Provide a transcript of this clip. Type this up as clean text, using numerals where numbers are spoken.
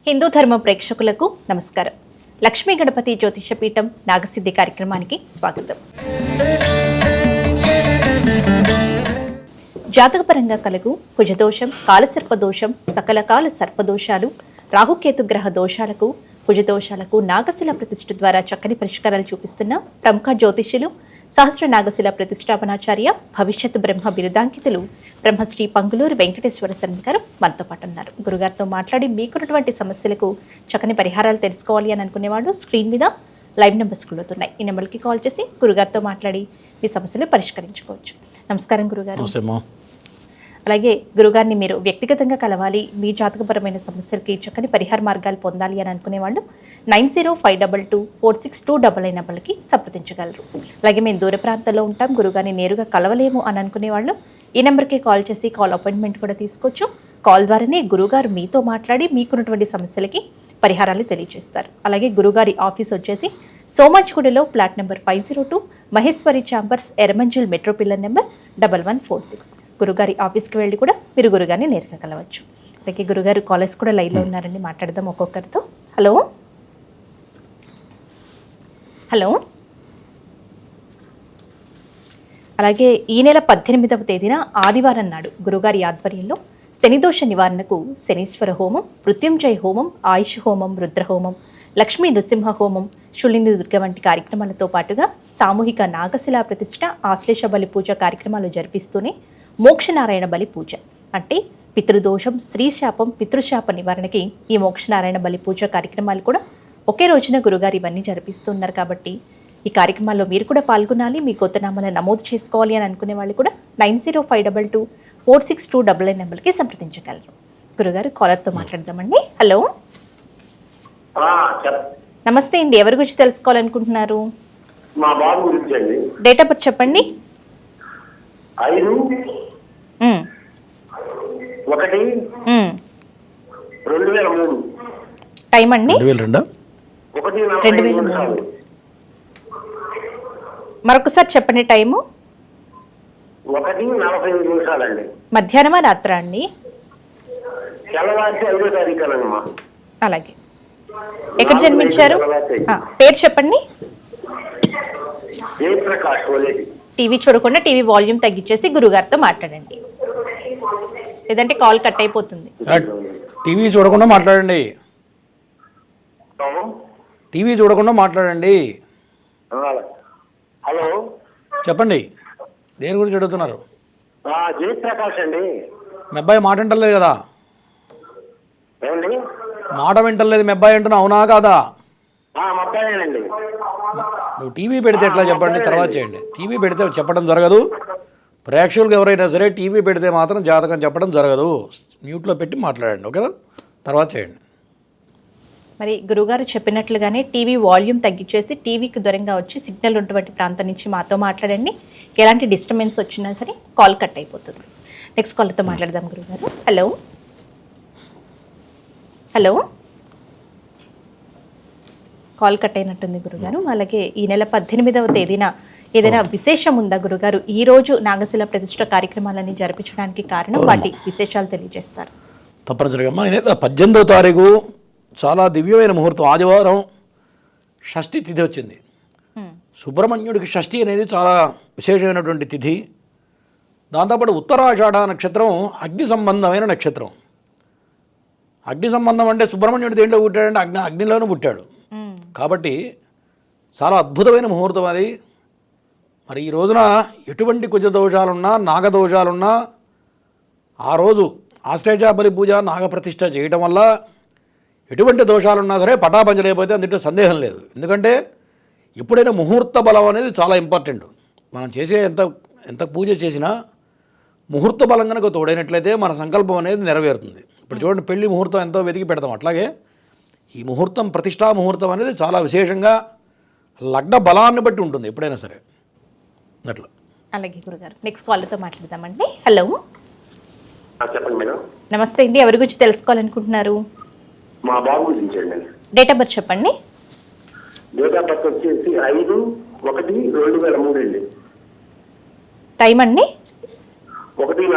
హిందూ ధర్మ ప్రేక్షకులకు నమస్కారం. లక్ష్మీ గణపతి జ్యోతిష పీఠం నాగసిద్ధి కార్యక్రమానికి స్వాగతం. జాతకపరంగా కలుగు కుజదోషం, కాలసర్పదోషం, సకల కాల సర్పదోషాలు, రాహుకేతు గ్రహ దోషాలకు, కుజదోషాలకు నాగశిల ప్రతిష్ఠ ద్వారా చక్కని పరిష్కారాలు చూపిస్తున్న ప్రముఖ జ్యోతిష్యులు, సహస్ర నాగశిల ప్రతిష్టాపనాచార్య, భవిష్యత్ బ్రహ్మ బిరుదాంకితులు బ్రహ్మశ్రీ పంగులూరు వెంకటేశ్వర శర్మ గారు మనతో పాటు ఉన్నారు. గురుగారితో మాట్లాడి మీకున్నటువంటి సమస్యలకు చక్కని పరిహారాలు తెలుసుకోవాలి అని అనుకునేవాళ్ళు స్క్రీన్ మీద లైవ్ నెంబర్స్ కులుతున్నాయి. ఈ నెంబర్కి కాల్ చేసి గురుగారితో మాట్లాడి మీ సమస్యలు పరిష్కరించుకోవచ్చు. నమస్కారం గురుగారు. అలాగే గురుగారిని మీరు వ్యక్తిగతంగా కలవాలి, మీ జాతకపరమైన సమస్యలకి చక్కని పరిహార మార్గాలు పొందాలి అని అనుకునేవాళ్ళు 9052246299 నెంబర్కి సంప్రదించగలరు. అలాగే మేము దూర ప్రాంతాల్లో ఉంటాం, గురుగారిని నేరుగా కలవలేము అని అనుకునేవాళ్ళు ఈ నెంబర్కి కాల్ చేసి కాల్ అపాయింట్మెంట్ కూడా తీసుకోవచ్చు. కాల్ ద్వారానే గురుగారు మీతో మాట్లాడి మీకున్నటువంటి సమస్యలకి పరిహారాలు తెలియజేస్తారు. అలాగే గురుగారి ఆఫీస్ వచ్చేసి సోమాజిగూడలో flat number 502, Maheshwari chambers, Erramanzil metro pillar number 1146. గురుగారి ఆఫీస్కి వెళ్ళి కూడా మీరు గురుగారిని నేరుగా కలవచ్చు. అలాగే గురుగారు కాలేజ్ కూడా లైన్లో ఉన్నారండి, మాట్లాడదాం ఒక్కొక్కరితో. హలో హలో అలాగే ఈ నెల 18వ తేదీన ఆదివారం నాడు గురుగారి ఆధ్వర్యంలో శనిదోష నివారణకు శనీశ్వర హోమం, మృత్యుంజయ హోమం, ఆయుష్ హోమం, రుద్రహోమం, లక్ష్మీ నృసింహ హోమం, శులిని దుర్గ వంటి కార్యక్రమాలతో పాటుగా సామూహిక నాగశిలా ప్రతిష్ఠ, ఆశ్లేష బలి పూజ కార్యక్రమాలు జరిపిస్తూనే మోక్షనారాయణ బలి పూజ అంటే పితృదోషం, స్త్రీ శాపం, పితృశాప నివారణకి ఈ మోక్షనారాయణ బలి పూజ కార్యక్రమాలు కూడా ఒకే రోజున గురుగారు ఇవన్నీ జరిపిస్తున్నారు. కాబట్టి ఈ కార్యక్రమాల్లో మీరు కూడా పాల్గొనాలి, మీ గోత్రనామాలను నమోదు చేసుకోవాలి అని అనుకునే వాళ్ళు కూడా 9052246299 నెంబర్కి సంప్రదించగలరు. గురుగారు కాలర్తో మాట్లాడదామండి. హలో నమస్తే అండి, ఎవరి గురించి తెలుసుకోవాలనుకుంటున్నారు? మా బాబు గురించి అండి. డేట్ ఆఫ్ బర్త్ చెప్పండి. 5/1/2003. టైం అండి 2003. మరొకసారి చెప్పండి టైము. 1:45 అండి. మధ్యాహ్నమా రాత్రా అండి? తెల్లవారి 5వ తారీఖు అమ్మా. అలాగే ఎక్కడ జన్మించారు? పేరు చెప్పండి. జయప్రకాష్. టీవీ చూడకుండా టీవీ వాల్యూమ్ తగ్గించేసి గురుగారితో మాట్లాడండి, లేదంటే కాల్ కట్ అయిపోతుంది. టీవీ చూడకుండా మాట్లాడండి. టీవీ చూడకుండా మాట్లాడండి. హలో చెప్పండి, దేని గురించి అడుగుతున్నారు? జయప్రకాష్ అండి. మీ అబ్బాయి మాట వింటలేదు కదా? ఏమండి? మాట వింటలేదు మీ అబ్బాయి అంటున్నా, అవునా కాదా? మా అబ్బాయేనండి. నువ్వు టీవీ పెడితే ఎట్లా చెప్పండి, తర్వాత చేయండి. టీవీ పెడితే చెప్పడం జరగదు. ప్రేక్షకులకు ఎవరైనా సరే టీవీ పెడితే మాత్రం జాతకం చెప్పడం జరగదు. మ్యూట్లో పెట్టి మాట్లాడండి, ఓకేనా? తర్వాత చేయండి. మరి గురుగారు చెప్పినట్లుగానే టీవీ వాల్యూమ్ తగ్గించేసి టీవీకి దూరంగా వచ్చి సిగ్నల్ ఉన్నటువంటి ప్రాంతం నుంచి మాతో మాట్లాడండి. ఎలాంటి డిస్టర్బెన్స్ వచ్చినా సరే కాల్ కట్ అయిపోతుంది. నెక్స్ట్ కాల్తో మాట్లాడదాం గురుగారు. హలో హలో కాల్ కట్ అయినట్టుంది గురుగారు. అలాగే ఈ నెల 18వ తేదీన ఏదైనా విశేషం ఉందా గురుగారు? ఈ రోజు నాగశిల ప్రతిష్ఠ కార్యక్రమాలని జరిపించడానికి కారణం, వాటి విశేషాలు తెలియజేస్తారు. తప్పనిసరిగా అమ్మా, ఈ నెల 18వ తారీఖు చాలా దివ్యమైన ముహూర్తం, ఆదివారం, షష్ఠి తిథి వచ్చింది. సుబ్రహ్మణ్యుడికి షష్ఠి అనేది చాలా విశేషమైనటువంటి తిథి. దాంతోపాటు ఉత్తరాషాఢ నక్షత్రం అగ్ని సంబంధమైన నక్షత్రం. అగ్ని సంబంధం అంటే సుబ్రహ్మణ్యుడు దేంట్లో పుట్టాడంటే అగ్నిలోనూ పుట్టాడు. కాబట్టి చాలా అద్భుతమైన ముహూర్తం అది. మరి ఈ రోజున ఎటువంటి కుజదోషాలున్నా, నాగదోషాలున్నా ఆ రోజు ఆశ్లేష బలి పూజ, నాగప్రతిష్ఠ చేయటం వల్ల ఎటువంటి దోషాలున్నా సరే పటాపంచలేకపోతే అందులో సందేహం లేదు. ఎందుకంటే ఎప్పుడైనా ముహూర్త బలం అనేది చాలా ఇంపార్టెంట్. మనం చేసే ఎంత పూజ చేసినా ముహూర్త బలం కనుక తోడైనట్లయితే మన సంకల్పం అనేది నెరవేరుతుంది. ఇప్పుడు చూడండి, పెళ్లి ముహూర్తం ఎంతో వెతికి పెడతాం, అట్లాగే ఈ ముహూర్తం, ప్రతిష్టా ముహూర్తం అనేది చాలా విశేషంగా లగ్న బలాన్ని బట్టి ఉంటుంది ఎప్పుడైనా సరే అట్లా. అలాగే గురుగారు, నెక్స్ట్ కాల్తో మాట్లాడదామండి. హలో చెప్పండి మేడం. నమస్తే అండి, ఎవరి గురించి తెలుసుకోవాలనుకుంటున్నారు? మా బాబు గురించి అండి. డేట్ ఆఫ్ బర్త్ చెప్పండి. డేట్ ఆఫ్ బర్త్ వచ్చేసి 5/1/2003 అండి. టైం అండి? 1:45